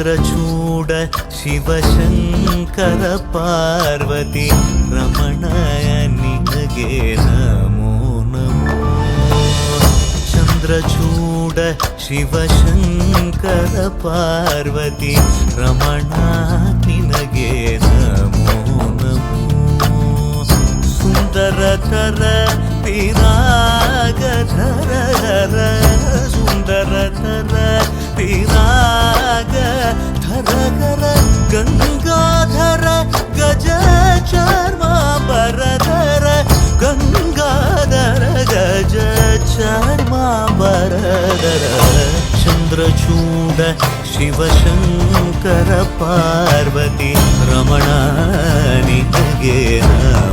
ಚಂದ್ರಚೂಡ ಶಿವಶಂಕರ ಪಾರ್ವತಿ ರಮಣಯ ನಿನಗೆ ನಮೋ ನಮೋ. ಚಂದ್ರಚೂಡ ಶಿವಶಂಕರ ಪಾರ್ವತಿ ರಮಣ ನಿನಗೆ ನಮೋ ನಮೋ. ಸುಂದರತರ ವಿರಾಗಧರ ಧರ ಸುಂದರತರ ವಿರಾಗಧರ ಗಂಗಾಧರ ಗಜ ಚರ್ಮಾಂಬರಧರ ಗಂಗಾಧರ ಗಜ ಚರ್ಮಾಂಬರಧರ. ಚಂದ್ರಚೂಡ ಶಿವಶಂಕರ ಪಾರ್ವತಿ ರಮಣ ನಿನಗೆ ನಮೋ.